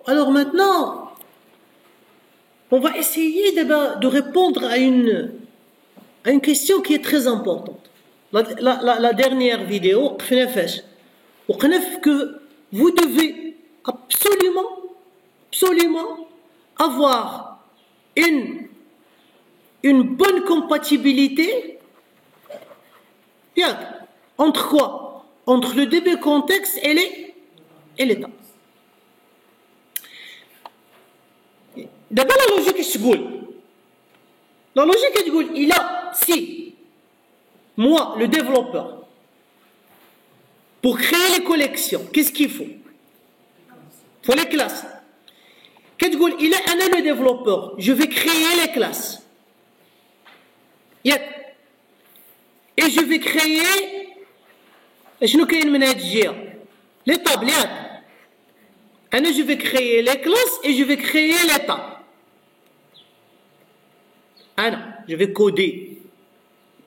Alors maintenant, on va essayer de répondre à une question qui est très importante. La dernière vidéo, que vous devez absolument avoir une bonne compatibilité entre quoi? Entre le DB contexte et l'état. D'abord la logique est La logique est il a, si moi, le développeur, pour créer les collections, qu'est-ce qu'il faut? Il faut les classes. Il est un le développeur, je vais créer les classes. Et je vais créer les tables. Je vais créer les classes et je vais créer l'état. Je vais coder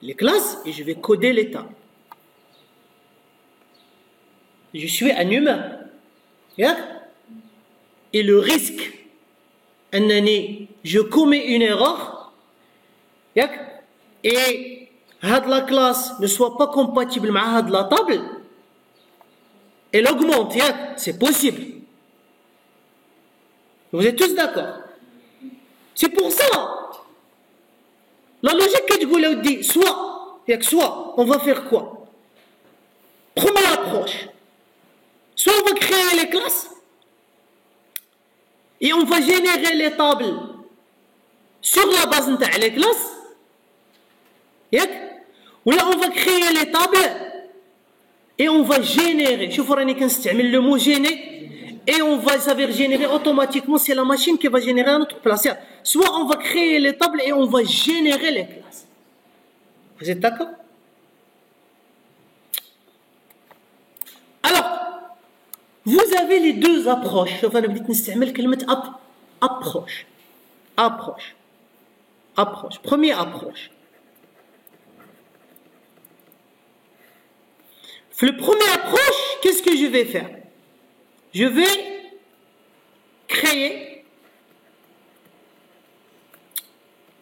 les classes et je vais coder l'état. Je suis un humain. Et le risque, je commets une erreur et la classe ne soit pas compatible avec la table, elle augmente. C'est possible. Vous êtes tous d'accord? C'est pour ça. La logique que dit, soit on va faire quoi? Première approche. Soit on va créer les classes et on va générer les tables sur la base des classes. Ou là on va créer les tables et on va générer. Je vais le mot générer. Et ça va générer automatiquement, c'est la machine qui va générer à notre place. Soit on va créer les tables et on va générer les classes. Vous êtes d'accord? Alors, vous avez les deux approches. Approche. Première approche. Le premier approche, qu'est-ce que je vais faire? Je vais créer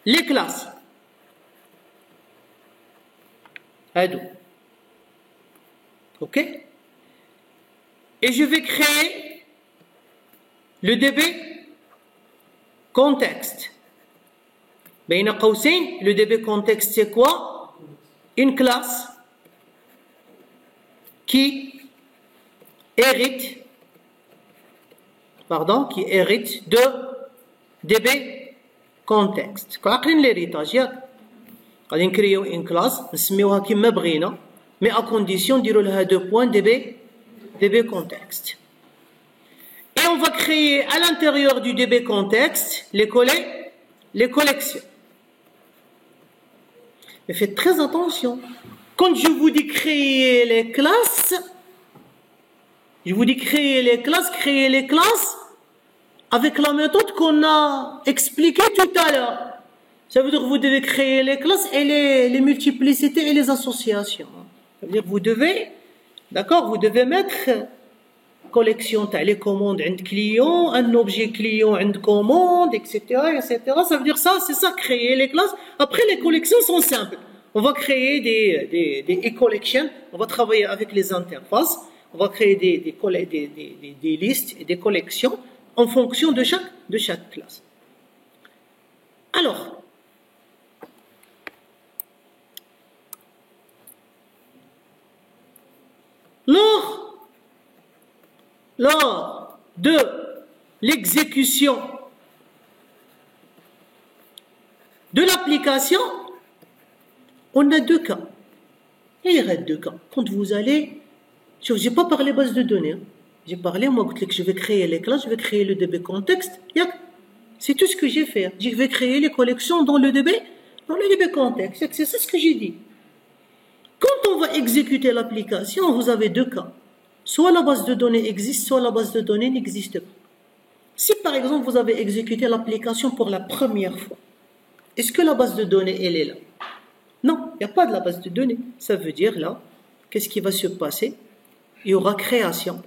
les classes. OK? Et je vais créer le DB contexte. Le DB contexte, c'est quoi? Une classe qui hérite de DB contexte. عاقلين l'héritage غادي نكريو une classe نسميوها كيما بغينا mais à condition نديرو لها 2 points DB contexte. Et on va créer à l'intérieur du DB contexte les collections. Mais faites très attention. Quand je vous dis créer les classes, créer les classes avec la méthode qu'on a expliquée tout à l'heure. Ça veut dire que vous devez créer les classes et les multiplicités et les associations. Ça veut dire que vous devez mettre collection les commandes عند client, un objet client عند commande, etc. Ça veut dire c'est ça, créer les classes. Après, les collections sont simples. On va créer des e-collections, on va travailler avec les interfaces, on va créer des listes et des collections en fonction de chaque classe. Alors, lors de l'exécution de l'application, on a deux cas. Il y a deux cas. Quand vous allez... Je n'ai pas parlé base de données. J'ai parlé, moi, je vais créer les classes, je vais créer le DB contexte. C'est tout ce que j'ai fait. Je vais créer les collections dans le DB contexte. C'est ça ce que j'ai dit. Quand on va exécuter l'application, vous avez deux cas. Soit la base de données existe, soit la base de données n'existe pas. Si par exemple vous avez exécuté l'application pour la première fois, est-ce que la base de données elle est là? Non, il n'y a pas de la base de données. Ça veut dire là, qu'est-ce qui va se passer? Il y aura création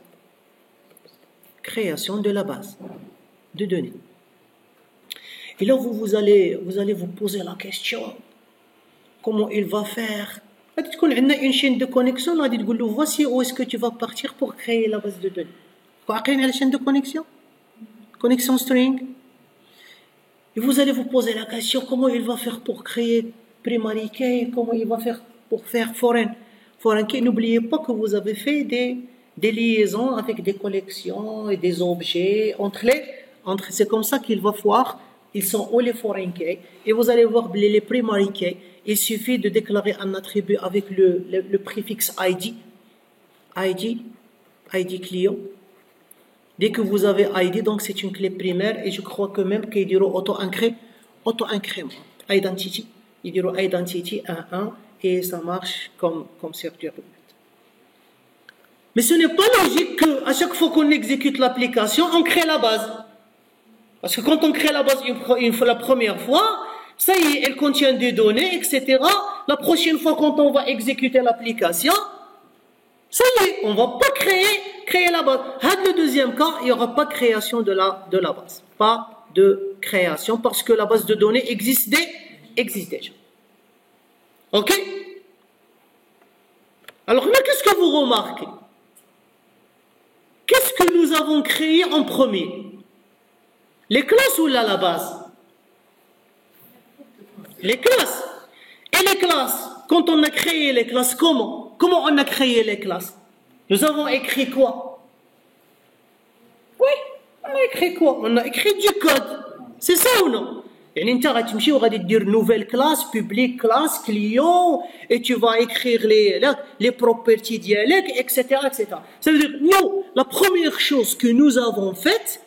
création de la base de données. Et là, vous allez vous poser la question, comment il va faire? On a une chaîne de connexion, on dit, voici où est-ce que tu vas partir pour créer la base de données. Vous avez la chaîne de connexion? Connexion string. Et vous allez vous poser la question, comment il va faire pour créer primary key, comment il va faire pour faire foreign key. N'oubliez pas que vous avez fait des liaisons avec des collections et des objets entre c'est comme ça qu'il va voir, ils sont où les foreign key. Et vous allez voir les primary key. Il suffit de déclarer un attribut avec le préfixe ID client. Dès que vous avez ID, donc c'est une clé primaire et je crois que même qu'il y aura auto-incrément. Identity, il y aura identity 1 et ça marche comme circuit. Mais ce n'est pas logique qu'à chaque fois qu'on exécute l'application, on crée la base. Parce que quand on crée la base la première fois, ça y est, elle contient des données, etc. La prochaine fois, quand on va exécuter l'application, ça y est, on ne va pas créer la base. Dans le deuxième cas, il n'y aura pas de création de la base. Pas de création parce que la base de données existe déjà. Ok? Alors là, qu'est-ce que vous remarquez? Qu'est-ce que nous avons créé en premier? Les classes ou la base? Les classes. Et les classes, quand on a créé les classes, comment on a créé les classes? Nous avons écrit quoi? Oui, on a écrit quoi? On a écrit du code. C'est ça ou non? يعني انت غتمشي وغادي دير nouvelle classe, public class, client, et tu vas écrire les properties dialectes, etc., etc. Ça veut dire, nous, la première chose que nous avons faite,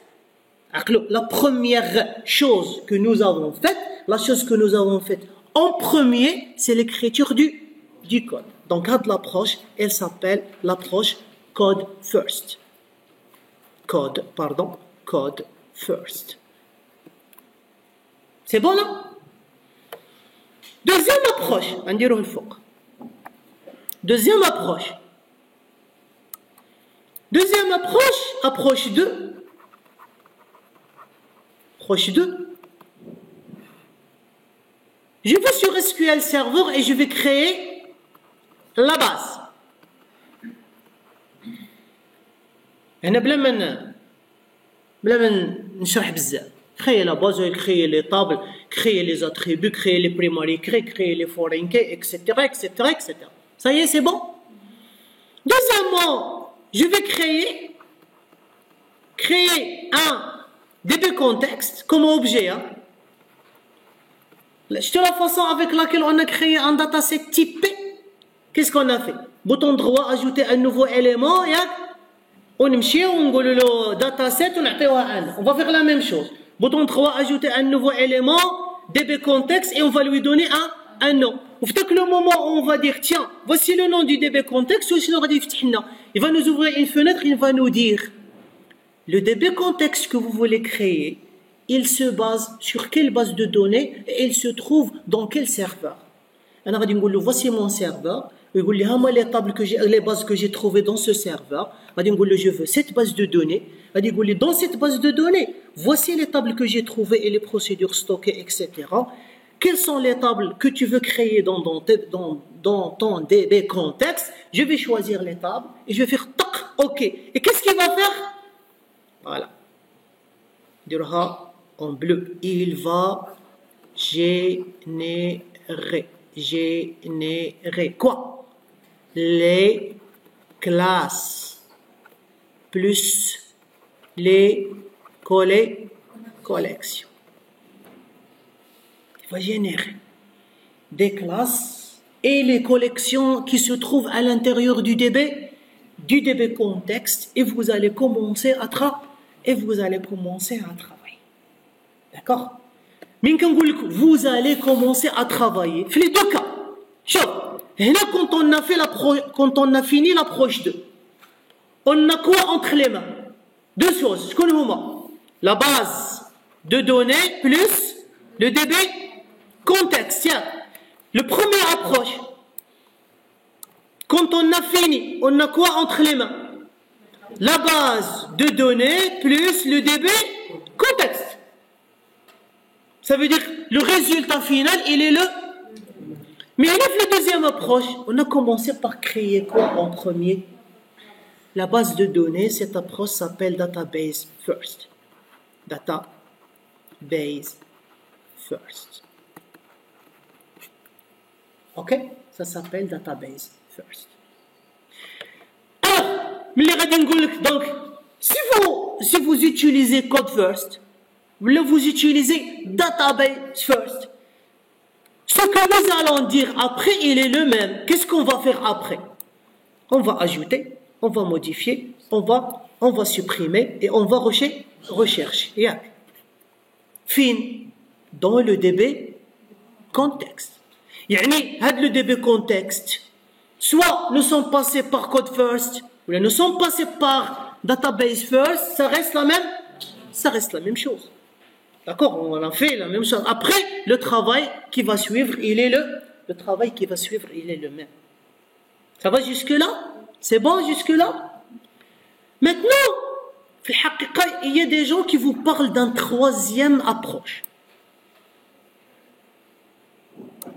la chose que nous avons faite en premier, c'est l'écriture du code. Donc, l'approche, elle s'appelle l'approche code first. Code first. C'est bon là? Deuxième approche, on dirait le fond. Deuxième approche, approche 2. Je vais sur SQL Server et je vais créer la base. هنا بلا ما نشرح بزاف. Créer la base, créer les tables, créer les attributs, créer les primary keys, créer les foreign keys, etc., etc., etc. Ça y est, c'est bon? Deuxièmement, je vais créer un DB context comme objet. Hein. C'est la façon avec laquelle on a créé un dataset typé. Qu'est-ce qu'on a fait? Bouton droit, ajouter un nouveau élément. On dataset, on va faire la même chose. Bouton 3, ajouter un nouveau élément, DB context, et on va lui donner un nom. Au le moment où on va dire, tiens, voici le nom du DB context, il va nous ouvrir une fenêtre, il va nous dire, le DB context que vous voulez créer, il se base sur quelle base de données et il se trouve dans quel serveur. Alors, on va dire, voici mon serveur. Il va dire, les bases que j'ai trouvées dans ce serveur. On va dire, je veux cette base de données. On va dire, dans cette base de données, voici les tables que j'ai trouvées et les procédures stockées, etc. Quelles sont les tables que tu veux créer dans ton DB context? Je vais choisir les tables et je vais faire tac, OK. Et qu'est-ce qu'il va faire? Voilà. Il dira en bleu. Il va générer quoi? Les classes plus les collections. Il va générer des classes et les collections qui se trouvent à l'intérieur du DB contexte et vous allez commencer à travailler. D'accord? Vous allez commencer à travailler. Dans les deux cas. Quand on a fini l'approche 2, on a quoi entre les mains? Deux choses. La base de données plus le DB contexte. Tiens, le premier approche. Quand on a fini, on a quoi entre les mains? la base de données plus le DB contexte. Ça veut dire le résultat final, il est le... Mais avec la deuxième approche, on a commencé par créer quoi en premier? La base de données, cette approche s'appelle database first. Database first. Ok? Ça s'appelle database first. Alors, donc, si vous utilisez code first, vous utilisez database first. Ce que nous allons dire après, il est le même. Qu'est-ce qu'on va faire après? On va ajouter, on va modifier, on va supprimer et on va rechercher. Yeah. Fin. Dans le DB contexte. يعني هذا le DB contexte, soit nous sommes passés par code first, ou nous sommes passés par database first, ça reste la même chose. D'accord, on a fait la même chose. Après, le travail qui va suivre, il est le même. Ça va jusque-là? C'est bon jusque-là? Maintenant, il y a des gens qui vous parlent d'une troisième approche.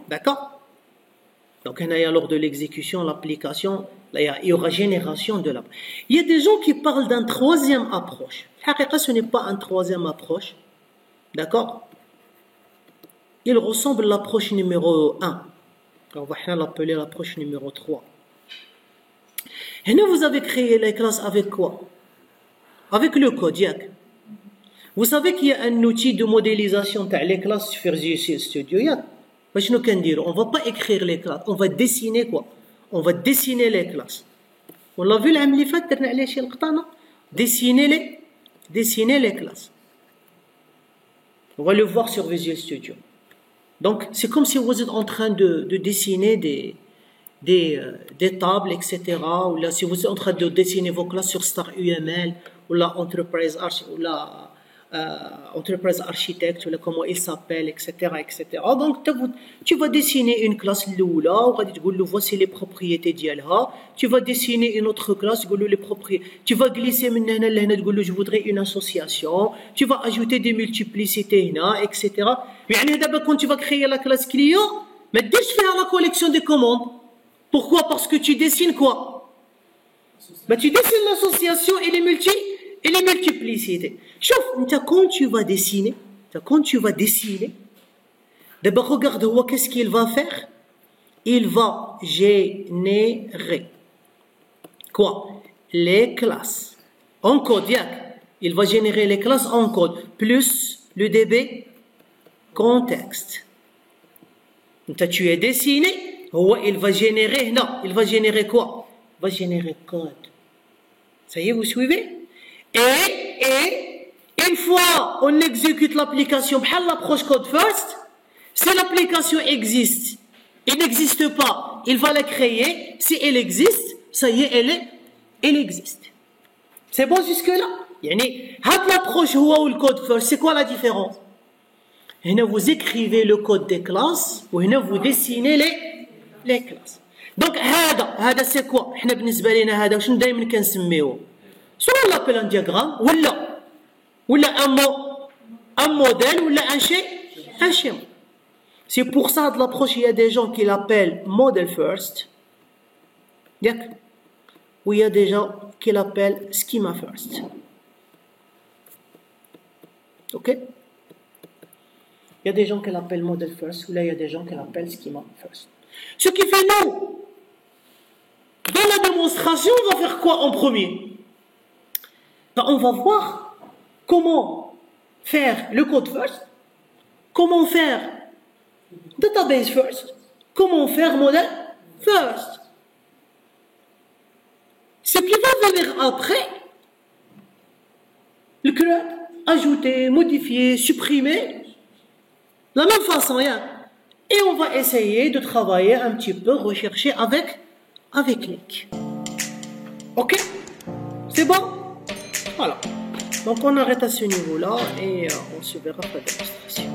D'accord? Donc, lors de l'exécution, l'application, il y aura génération de l'approche. Il y a des gens qui parlent d'une troisième approche. Ce n'est pas une troisième approche. D'accord? Il ressemble à l'approche numéro 1. On va l'appeler l'approche numéro 3. Et là, vous avez créé les classes avec quoi? Avec le code. Vous savez qu'il y a un outil de modélisation des classes sur Visual Studio. On ne va pas écrire les classes, on va dessiner quoi? On va dessiner les classes. On l'a vu l'année passée, dessiner les classes. On va le voir sur Visual Studio. Donc, c'est comme si vous êtes en train de dessiner des tables, etc. Ou là, si vous êtes en train de dessiner vos classes sur Star UML, ou la Enterprise Architect, ou là, comment il s'appelle, etc., etc. Donc, tu vas dessiner une classe là, voici les propriétés d'IALHA. Tu vas dessiner une autre classe, les propriétés. Tu vas glisser je voudrais une association. Tu vas ajouter des multiplicités, etc. Mais quand tu vas créer la classe client, mais dès que tu fais la collection des commandes. Pourquoi? Parce que tu dessines quoi? Tu dessines l'association et les multiplicités. Quand tu vas dessiner, d'abord regarde qu'est-ce qu'il va faire. Il va générer quoi? Les classes en code. Il va générer les classes en code plus le DB contexte. Tu es dessiné. Il va générer quoi? Il va générer code. Ça y est, vous suivez? Et une fois on exécute l'application, l'approche code first, si l'application existe, elle n'existe pas, il va la créer. Si elle existe, ça y est, elle existe. C'est bon jusque-là? L'approche ou le code first, c'est quoi la différence? Vous écrivez le code des classes, ou vous dessinez les classes. Donc, هذا c'est quoi? احنا بالنسبة لنا هذا واش دائما كنسميوه soit on l'appelle un diagramme ولا un modèle ولا un schéma. C'est pour ça de l'approche, il y a des gens qui l'appellent model first, ou il y a des gens qui l'appellent schema first. Ok? Il y a des gens qui l'appellent model first, ou là il y a des gens qui l'appellent schema first. Ce qui fait nous, dans la démonstration, on va faire quoi en premier? On va voir comment faire le code first, comment faire database first, comment faire model first. Ce qui va venir après, le create, ajouter, modifier, supprimer, de la même façon, et on va essayer de travailler un petit peu, rechercher avec Click. Ok? C'est bon? Voilà. Donc on arrête à ce niveau-là et on se verra pour la démonstration.